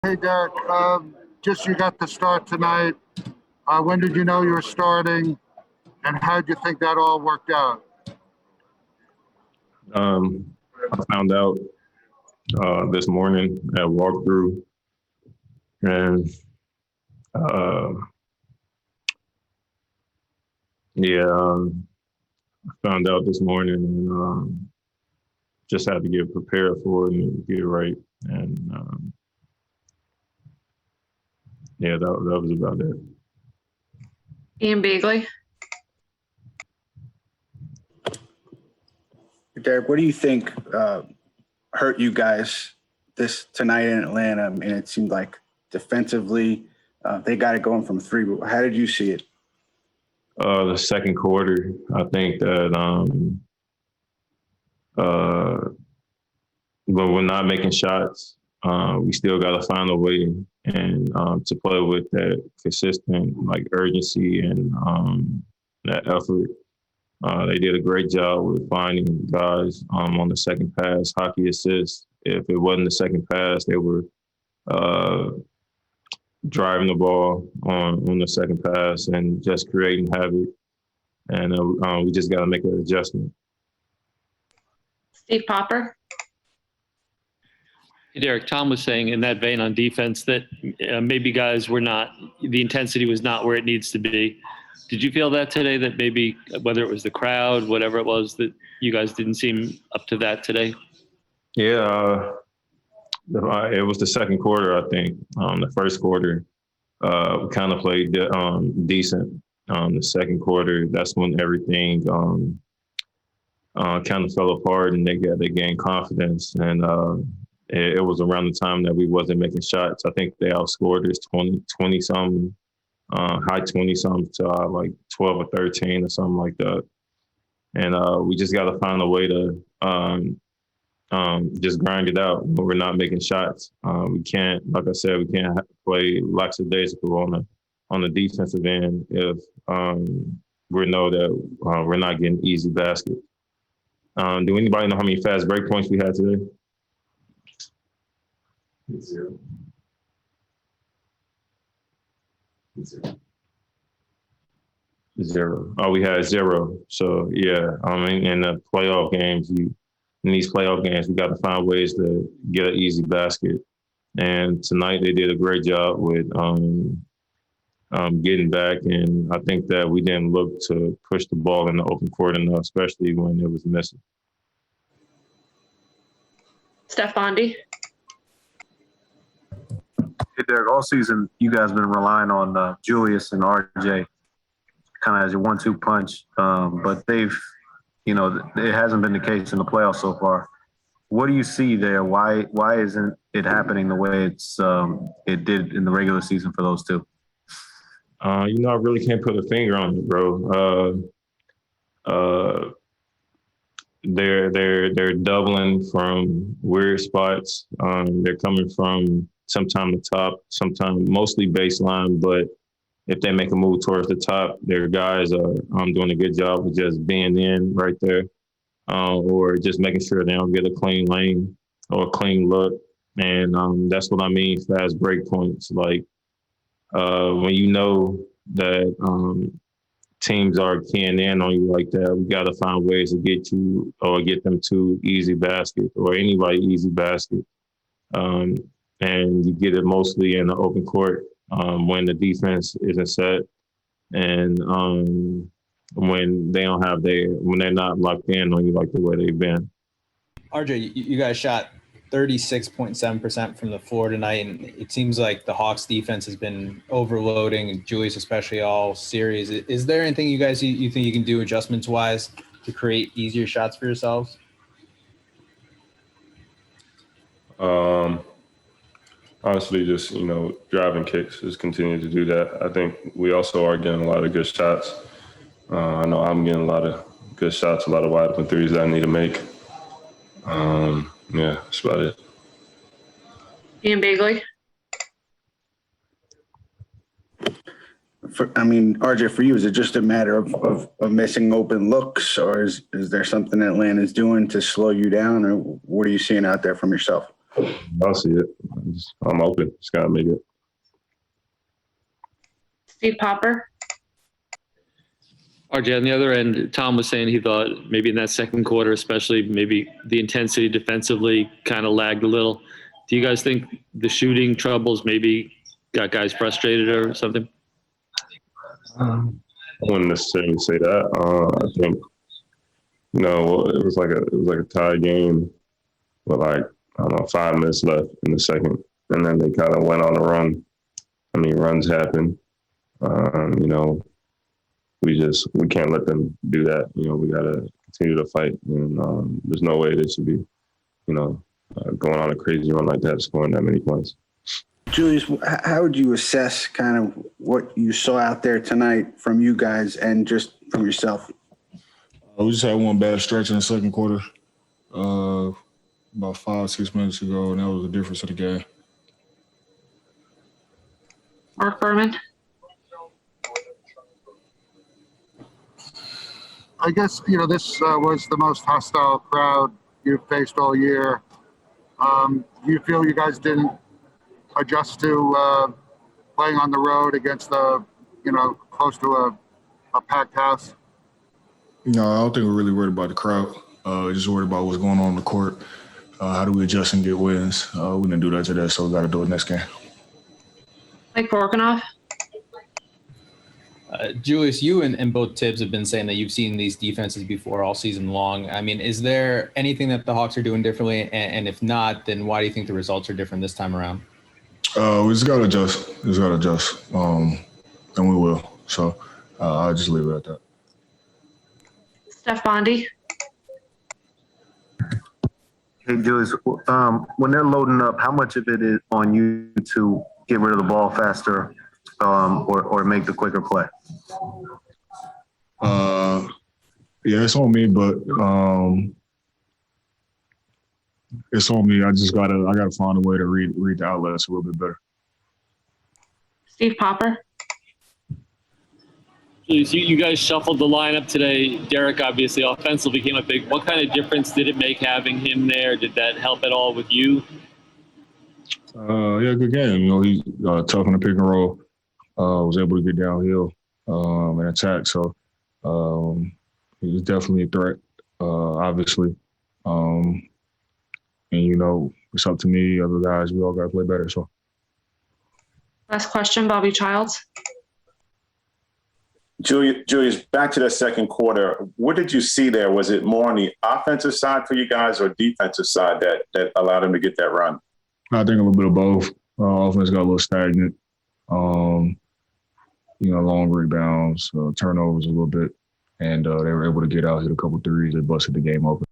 Hey, Derek. Just you got the start tonight. When did you know you were starting, and how did you think that all worked out? I found out this morning at walkthrough, and uh, yeah, I found out this morning and just had to get prepared for it and get it right. And yeah, that was about it. Ian Beagley. Derrick, what do you think hurt you guys this tonight in Atlanta? I mean, it seemed like defensively they got it going from three. But how did you see it? The second quarter, I think that when we're not making shots, we still got to find a way and to play with that consistent urgency and that effort. They did a great job with finding guys on the second pass, hockey assists. If it wasn't the second pass, they were driving the ball on the second pass and just creating havoc. And we just got to make an adjustment. Steve Popper. Derek, Tom was saying in that vein on defense that maybe guys were not, the intensity was not where it needs to be. Did you feel that today, that maybe whether it was the crowd, whatever it was, that you guys didn't seem up to that today? Yeah, it was the second quarter, I think. The first quarter, we kind of played decent. The second quarter, that's when everything kind of fell apart and they gained confidence. And it was around the time that we wasn't making shots. I think they outscored us 20-something. High 20-something to 12 or 13 or something like that. And we just got to find a way to just grind it out when we're not making shots. We can't, like I said, we can't play lackadaisical on the defensive end if we know that we're not getting easy baskets. Do anybody know how many fast break points we had today? 0. Zero. Oh, we had 0. So yeah, I mean, in the playoff games, in these playoff games, we got to find ways to get an easy basket. And tonight they did a great job with getting back. And I think that we didn't look to push the ball in the open court enough, especially when it was missing. Steph Bondy. Hey, Derek, all season you guys been relying on Julius and RJ kind of as your 1-2 punch, but they've, it hasn't been the case in the playoffs so far. What do you see there? Why isn't it happening the way it did in the regular season for those two? I really can't put a finger on it, bro. They're doubling from weird spots. They're coming from sometime the top, sometime mostly baseline, but if they make a move towards the top, their guys are doing a good job of just being in right there, or just making sure they don't get a clean lane or a clean look. And that's what I mean, fast break points. When you know that teams are keying in on you like that, we got to find ways to get you or get them to easy basket or anybody easy basket. And you get it mostly in the open court when the defense isn't set and when they don't have when they're not locked in on you like the way they've been. RJ, you guys shot 36.7% from the floor tonight, and it seems like the Hawks defense has been overloading, and Julius especially all series. Is there anything you guys you think you can do adjustments-wise to create easier shots for yourselves? Honestly, just, driving kicks, just continue to do that. I think we also are getting a lot of good shots. I know I'm getting a lot of good shots, a lot of wide open threes that I need to make. Yeah, that's about it. Ian Beagley. RJ, for you, is it just a matter of missing open looks, or is there something that Atlanta's doing to slow you down, or what are you seeing out there from yourself? I'll see it. I'm open. Just gotta make it. Steve Popper, RJ, on the other end, Tom was saying he thought maybe in that second quarter, especially maybe the intensity defensively kind of lagged a little. Do you guys think the shooting troubles maybe got guys frustrated or something? I wouldn't necessarily say that. I think it was like a tie game with like, I don't know, 5 minutes left in the second, and then they kind of went on a run. I mean, runs happen. We can't let them do that. We got to continue to fight. And there's no way they should be, going on a crazy run like that, scoring that many points. Julius, how would you assess kind of what you saw out there tonight from you guys and just from yourself? We just had one bad stretch in the second quarter about 5-6 minutes ago, and that was the difference of the game. Mark Berman, I guess, this was the most hostile crowd you've faced all year. Do you feel you guys didn't adjust to playing on the road against close to a packed house? No, I don't think we're really worried about the crowd. Just worried about what's going on the court. How do we adjust and get wins? We didn't do that today, so we got to do it next game. Mike Vorkunov, Julius, you and both Tibbs have been saying that you've seen these defenses before all season long. I mean, is there anything that the Hawks are doing differently? And if not, then why do you think the results are different this time around? We just got to adjust. And we will. So I'll just leave it at that. Steph Bondy, Hey, Julius, when they're loading up, how much of it is on you to get rid of the ball faster or make the quicker play? Yeah, it's on me, but it's on me. I gotta find a way to read the outlets a little bit better. Steve Popper, You guys shuffled the lineup today. Derrick obviously offensively became a big. What kind of difference did it make having him there? Did that help at all with you? Yeah, good game. He's tough on the pick and roll. Was able to get downhill and attack. So he was definitely a threat, obviously. And it's up to me, other guys. We all got to play better. So. last question, Bobby Childs. Julius, back to the second quarter. What did you see there? Was it more on the offensive side for you guys or defensive side that allowed him to get that run? I think a little bit of both. Offense got a little stagnant. Long rebounds, turnovers a little bit, and they were able to get out, hit a couple threes, they busted the game open.